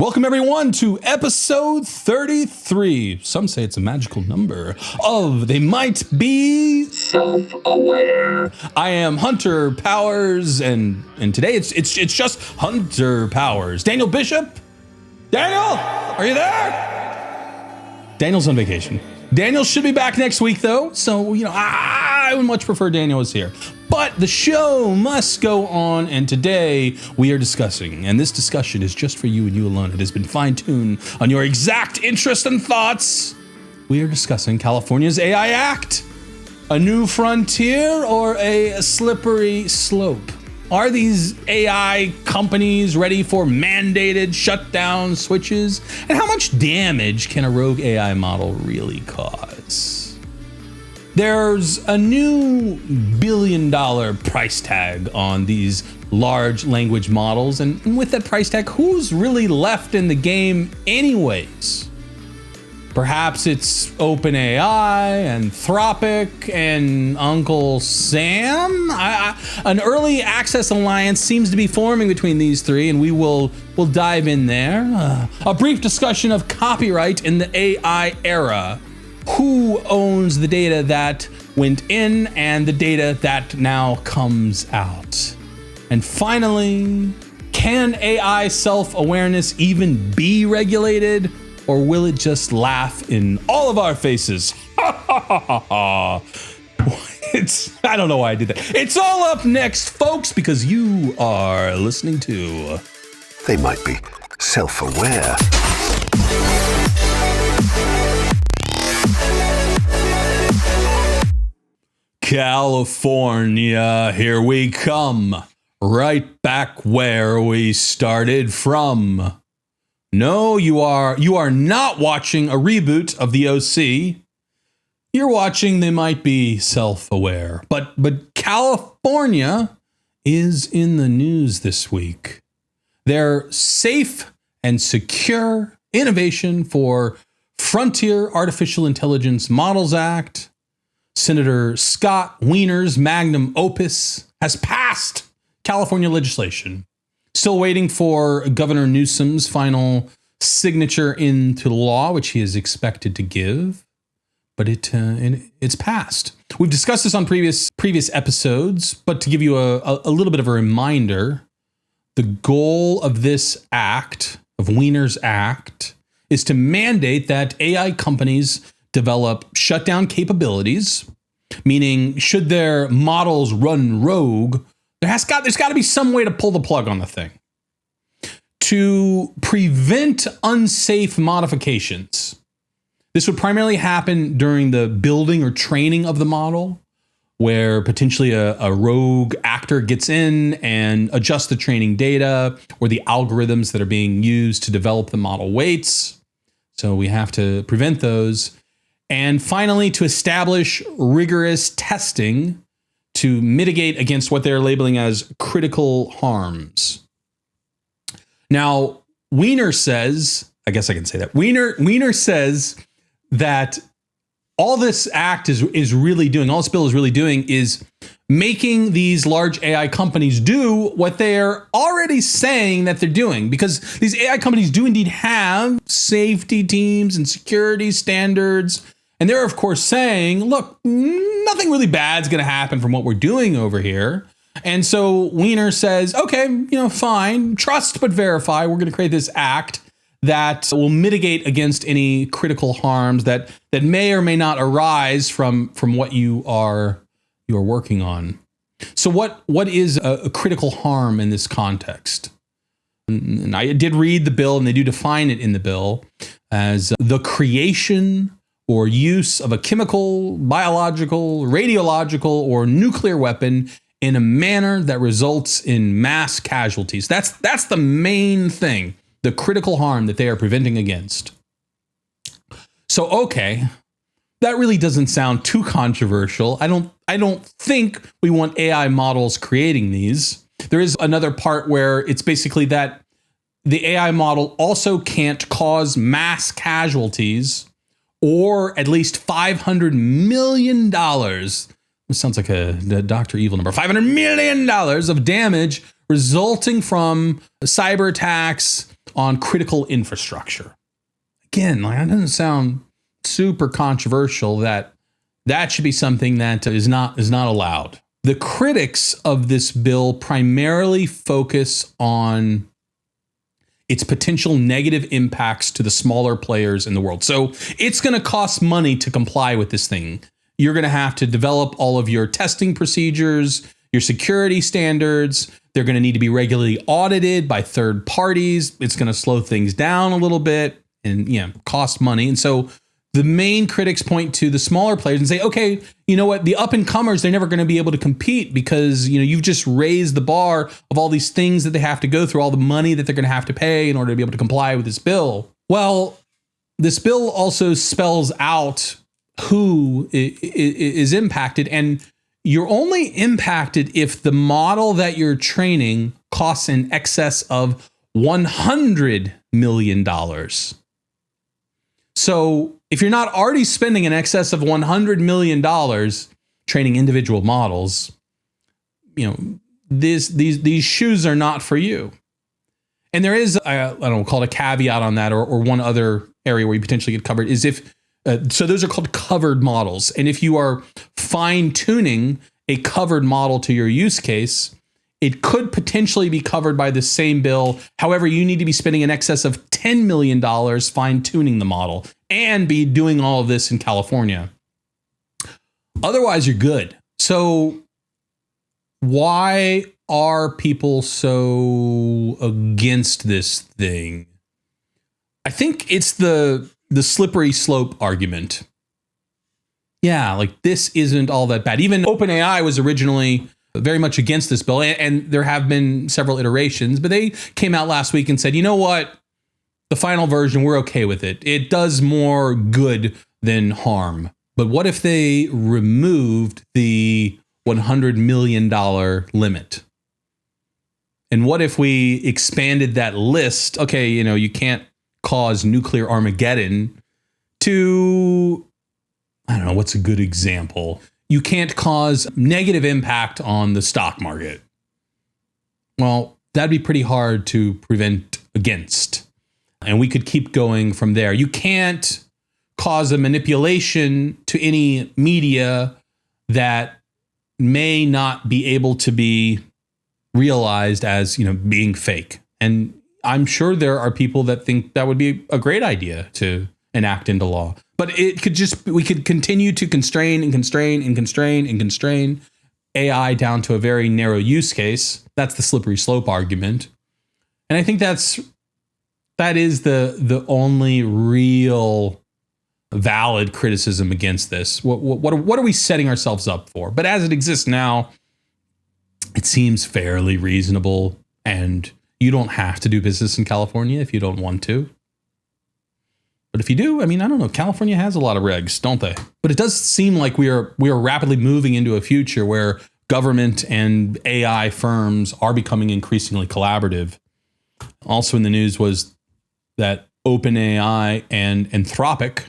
Welcome, everyone, to episode 33. Some say it's a magical number of They Might Be Self-Aware. I am Hunter Powers, and today it's just Hunter Powers. Daniel Bishop? Daniel, are you there? Daniel's on vacation. Daniel should be back next week, though, so, I would much prefer Daniel was here. But the show must go on, and today we are discussing, and this discussion is just for you and you alone. It has been fine-tuned on your exact interest and thoughts. We are discussing California's AI Act, a new frontier, or a slippery slope. Are these AI companies ready for mandated shutdown switches? And how much damage can a rogue AI model really cause? There's a new billion-dollar price tag on these large language models, and with that price tag, who's really left in the game anyways? Perhaps it's Openai, Anthropic, and Uncle Sam? An early access alliance seems to be forming between these three, and we'll dive in there. A brief discussion of copyright in the AI era. Who owns the data that went in and the data that now comes out? And finally, can AI self-awareness even be regulated, or will it just laugh in all of our faces? I don't know why I did that. It's all up next, folks, because you are listening to They Might Be Self-Aware. California, here we come, right back where we started from. No, you are not watching a reboot of the OC. You're watching They Might Be Self-Aware. But California is in the news this week. Their Safe and Secure Innovation for Frontier Artificial Intelligence Models Act, Senator Scott Wiener's magnum opus, has passed California legislation. Still waiting for Governor Newsom's final signature into law, which he is expected to give, but it's passed. We've discussed this on previous episodes, but to give you a little bit of a reminder, the goal of this act, of Wiener's Act, is to mandate that AI companies develop shutdown capabilities, meaning should their models run rogue, there's got to be some way to pull the plug on the thing. To prevent unsafe modifications. This would primarily happen during the building or training of the model, where potentially a rogue actor gets in and adjusts the training data or the algorithms that are being used to develop the model weights. So we have to prevent those. And finally, to establish rigorous testing to mitigate against what they're labeling as critical harms. Now, Wiener says, I guess I can say that, Wiener says that all this act is really doing, all this bill is really doing is making these large AI companies do what they're already saying that they're doing, because these AI companies do indeed have safety teams and security standards. And they're, of course, saying, look, nothing really bad is going to happen from what we're doing over here. And so Wiener says, okay, fine, trust but verify. We're going to create this act that will mitigate against any critical harms that may or may not arise from what you are working on. So what is a critical harm in this context? And I did read the bill, and they do define it in the bill as the creation or use of a chemical, biological, radiological, or nuclear weapon in a manner that results in mass casualties. That's the main thing, the critical harm that they are preventing against. So, okay, that really doesn't sound too controversial. I don't think we want AI models creating these. There is another part where it's basically that the AI model also can't cause mass casualties or at least $500 million. This sounds like a Dr. Evil number. $500 million of damage resulting from cyber attacks on critical infrastructure. Again, like, that doesn't sound super controversial. That should be something that is not allowed. The critics of this bill primarily focus on its potential negative impacts to the smaller players in the world. So it's going to cost money to comply with this thing. You're going to have to develop all of your testing procedures, your security standards. They're going to need to be regularly audited by third parties. It's going to slow things down a little bit and cost money. And so the main critics point to the smaller players and say, okay, you know what? The up and comers, they're never going to be able to compete because, you've just raised the bar of all these things that they have to go through, all the money that they're going to have to pay in order to be able to comply with this bill. Well, this bill also spells out who is impacted, and you're only impacted if the model that you're training costs in excess of $100 million. So if you're not already spending in excess of $100 million training individual models, these shoes are not for you. And there is, I don't know, called a caveat on that, or one other area where you potentially get covered is if, so those are called covered models. And if you are fine tuning a covered model to your use case, it could potentially be covered by the same bill. However, you need to be spending in excess of $10 million fine tuning the model and be doing all of this in California. Otherwise, you're good. So why are people so against this thing? I think it's the slippery slope argument. Yeah, like this isn't all that bad. Even OpenAI was originally very much against this bill, and there have been several iterations, but they came out last week and said, you know what? The final version, we're okay with it. It does more good than harm. But what if they removed the $100 million limit? And what if we expanded that list? Okay, you can't cause nuclear Armageddon to, I don't know, what's a good example? You can't cause negative impact on the stock market. Well, that'd be pretty hard to prevent against. And we could keep going from there. You can't cause a manipulation to any media that may not be able to be realized as, being fake. And I'm sure there are people that think that would be a great idea to enact into law. But we could continue to constrain AI down to a very narrow use case. That's the slippery slope argument. And I think that is the only real valid criticism against this. What are we setting ourselves up for? But as it exists now, it seems fairly reasonable, and you don't have to do business in California if you don't want to. But if you do, I don't know, California has a lot of regs, don't they? But it does seem like we are rapidly moving into a future where government and AI firms are becoming increasingly collaborative. Also in the news was that OpenAI and Anthropic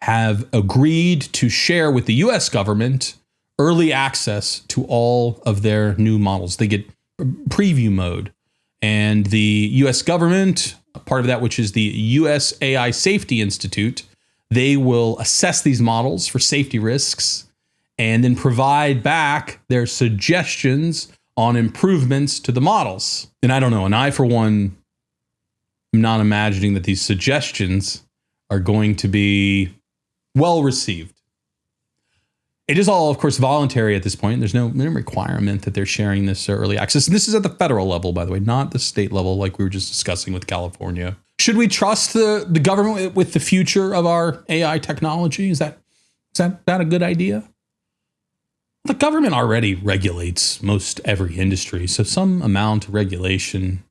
have agreed to share with the US government early access to all of their new models. They get preview mode. And the US government, part of that, which is the US AI Safety Institute, they will assess these models for safety risks and then provide back their suggestions on improvements to the models. And I don't know, and I, for one, am not imagining that these suggestions are going to be well received. It is all, of course, voluntary at this point. There's no requirement that they're sharing this early access. And this is at the federal level, by the way, not the state level like we were just discussing with California. Should we trust the government with the future of our AI technology? Is that a good idea? The government already regulates most every industry, so some amount of regulation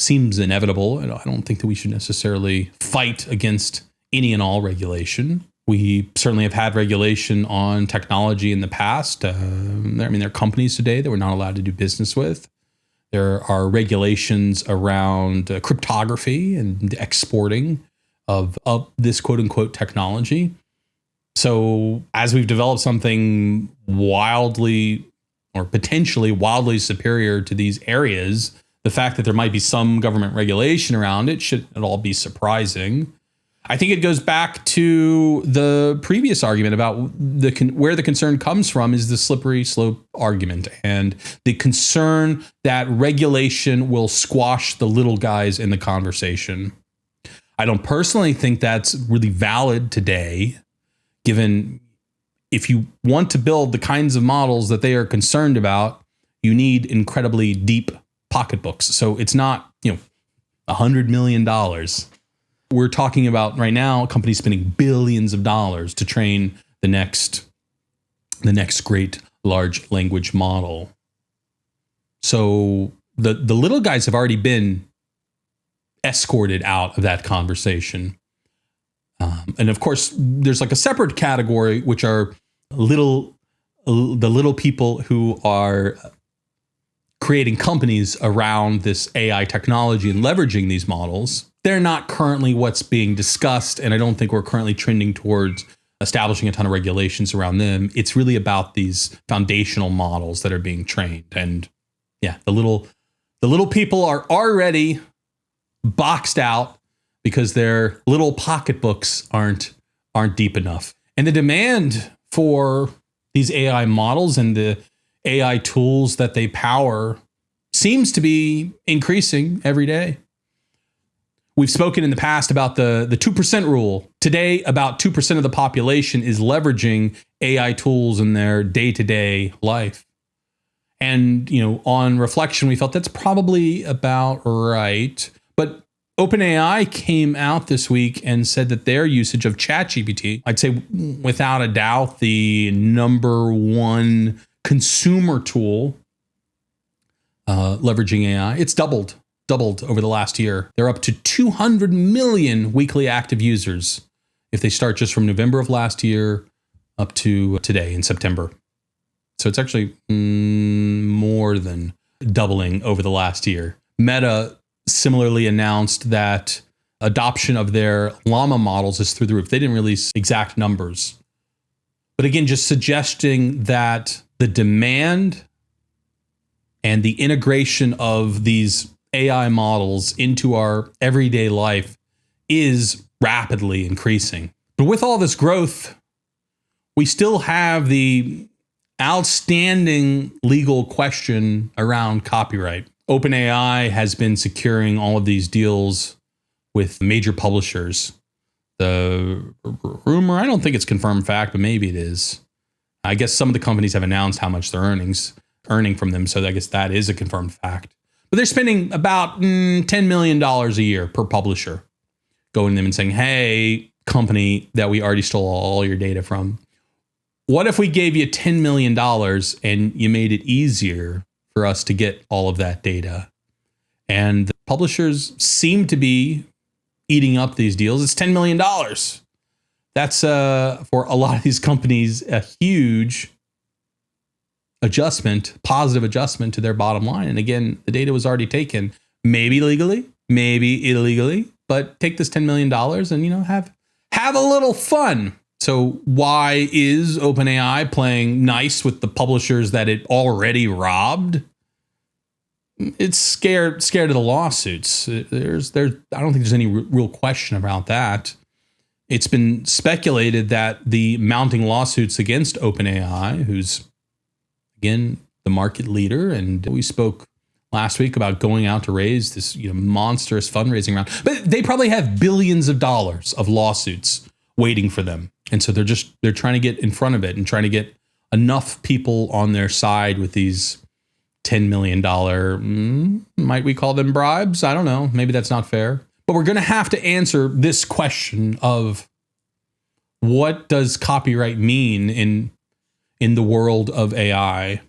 seems inevitable. I don't think that we should necessarily fight against any and all regulation. We certainly have had regulation on technology in the past. There are companies today that we're not allowed to do business with. There are regulations around cryptography and exporting of this quote unquote technology. So as we've developed something wildly or potentially wildly superior to these areas, the fact that there might be some government regulation around it shouldn't at all be surprising. I think it goes back to the previous argument about where the concern comes from is the slippery slope argument and the concern that regulation will squash the little guys in the conversation. I don't personally think that's really valid today, given if you want to build the kinds of models that they are concerned about, you need incredibly deep pocketbooks. So it's not, $100 million. We're talking about right now companies spending billions of dollars to train the next great large language model. So the little guys have already been escorted out of that conversation. And of course, there's like a separate category, which are the little people who are creating companies around this AI technology and leveraging these models. They're not currently what's being discussed, and I don't think we're currently trending towards establishing a ton of regulations around them. It's really about these foundational models that are being trained. And yeah, the little people are already boxed out because their little pocketbooks aren't deep enough. And the demand for these AI models and the AI tools that they power seems to be increasing every day. We've spoken in the past about the 2% rule. Today, about 2% of the population is leveraging AI tools in their day-to-day life. And, on reflection, we felt that's probably about right. But OpenAI came out this week and said that their usage of ChatGPT, I'd say without a doubt, the number one consumer tool leveraging AI, it's doubled over the last year. They're up to 200 million weekly active users if they start just from November of last year up to today in September. So it's actually more than doubling over the last year. Meta similarly announced that adoption of their Llama models is through the roof. They didn't release exact numbers. But again, just suggesting that the demand and the integration of these AI models into our everyday life is rapidly increasing. But with all this growth, we still have the outstanding legal question around copyright. OpenAI has been securing all of these deals with major publishers. The rumor, I don't think it's confirmed fact, but maybe it is. I guess some of the companies have announced how much they're earning from them. So I guess that is a confirmed fact. But they're spending about $10 million a year per publisher, going to them and saying, hey, company that we already stole all your data from, what if we gave you $10 million and you made it easier for us to get all of that data? And the publishers seem to be eating up these deals. It's $10 million. That's for a lot of these companies, a huge positive adjustment to their bottom line. And again, the data was already taken, maybe legally, maybe illegally, but take this $10 million and, have a little fun. So why is OpenAI playing nice with the publishers that it already robbed? It's scared of the lawsuits. I don't think there's any real question about that. It's been speculated that the mounting lawsuits against OpenAI, who's again the market leader, and we spoke last week about going out to raise this monstrous fundraising round, but they probably have billions of dollars of lawsuits waiting for them, and so they're trying to get in front of it and trying to get enough people on their side with these $10 million, might we call them bribes? I don't know. Maybe that's not fair. But we're going to have to answer this question of what does copyright mean in the world of AI?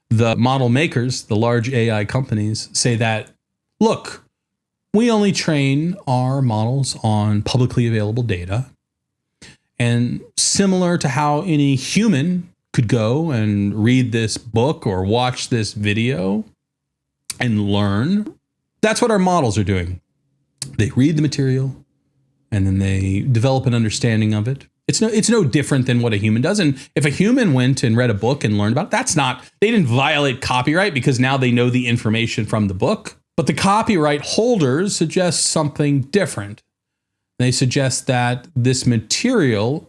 The model makers, the large AI companies, say that, look, we only train our models on publicly available data. And similar to how any human could go and read this book or watch this video and learn, that's what our models are doing. They read the material and then they develop an understanding of it. It's no different than what a human does. And if a human went and read a book and learned about it, they didn't violate copyright because now they know the information from the book. But the copyright holders suggest something different. They suggest that this material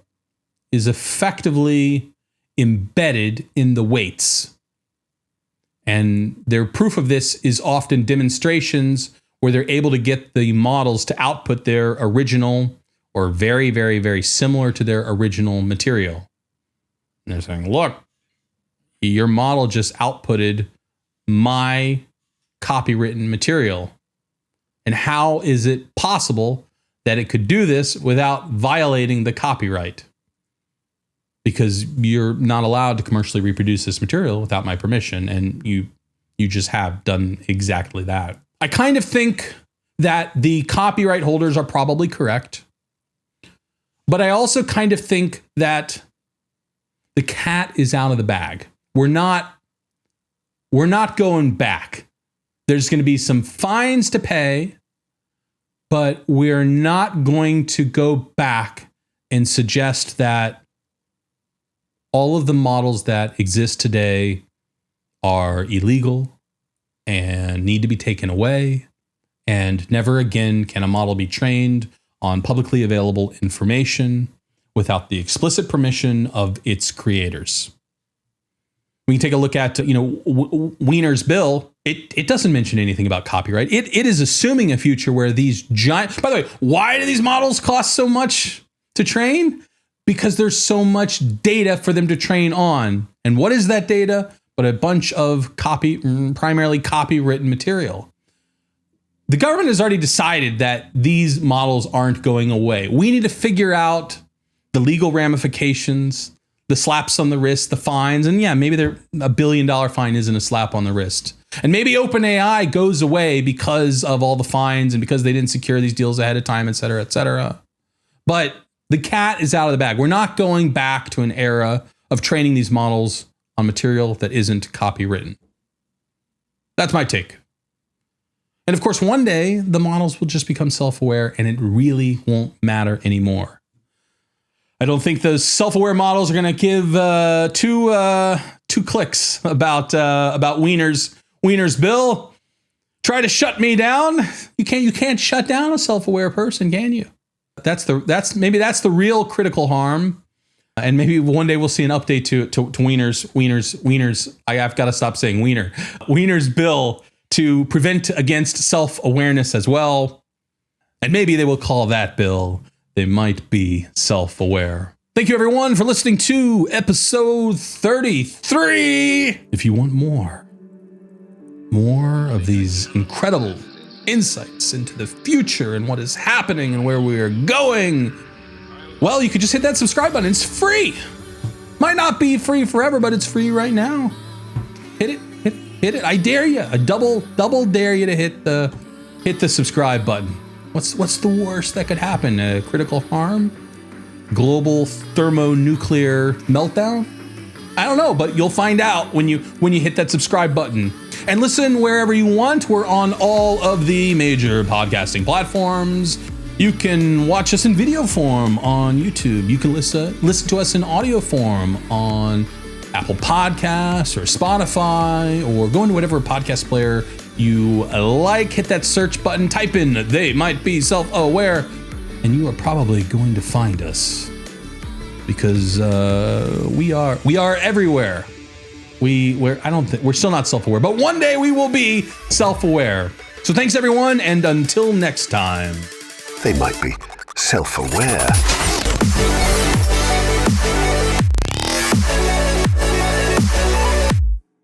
is effectively embedded in the weights. And their proof of this is often demonstrations where they're able to get the models to output their original or very, very, very similar to their original material. And they're saying, look, your model just outputted my copywritten material. And how is it possible that it could do this without violating the copyright? Because you're not allowed to commercially reproduce this material without my permission, and you just have done exactly that. I kind of think that the copyright holders are probably correct, but I also kind of think that the cat is out of the bag. We're not going back. There's going to be some fines to pay, but we're not going to go back and suggest that all of the models that exist today are illegal and need to be taken away. And never again can a model be trained on publicly available information without the explicit permission of its creators. We can take a look at, Weiner's bill. It doesn't mention anything about copyright. It is assuming a future where these giant, by the way, why do these models cost so much to train? Because there's so much data for them to train on. And what is that data? But a bunch of primarily copywritten material. The government has already decided that these models aren't going away. We need to figure out the legal ramifications, the slaps on the wrist, the fines. And yeah, maybe $1 billion fine isn't a slap on the wrist. And maybe Openai goes away because of all the fines and because they didn't secure these deals ahead of time, et cetera, et cetera. But the cat is out of the bag. We're not going back to an era of training these models on material that isn't copywritten. That's my take. And of course, one day the models will just become self-aware and it really won't matter anymore. I don't think those self-aware models are going to give two clicks about Weiner's bill. Try to shut me down. You can't shut down a self-aware person, can you? That's the real critical harm. And maybe one day we'll see an update to Weiner's. I've got to stop saying Weiner. Weiner's bill to prevent against self-awareness as well. And maybe they will call that bill, they might be self-aware. Thank you everyone for listening to episode 33. If you want more of these incredible insights into the future and what is happening and where we are going, well, you could just hit that subscribe button. It's free. Might not be free forever, but it's free right now. Hit it. I dare you. I double dare you to hit the subscribe button. What's the worst that could happen? Critical harm? Global thermonuclear meltdown? I don't know, but you'll find out when you hit that subscribe button. And listen wherever you want. We're on all of the major podcasting platforms. You can watch us in video form on YouTube. You can listen to us in audio form on Apple Podcasts or Spotify, or go into whatever podcast player you like. Hit that search button, type in "they might be self-aware," and you are probably going to find us because we are everywhere. We're still not self-aware, but one day we will be self-aware. So thanks everyone, and until next time. They might be self-aware.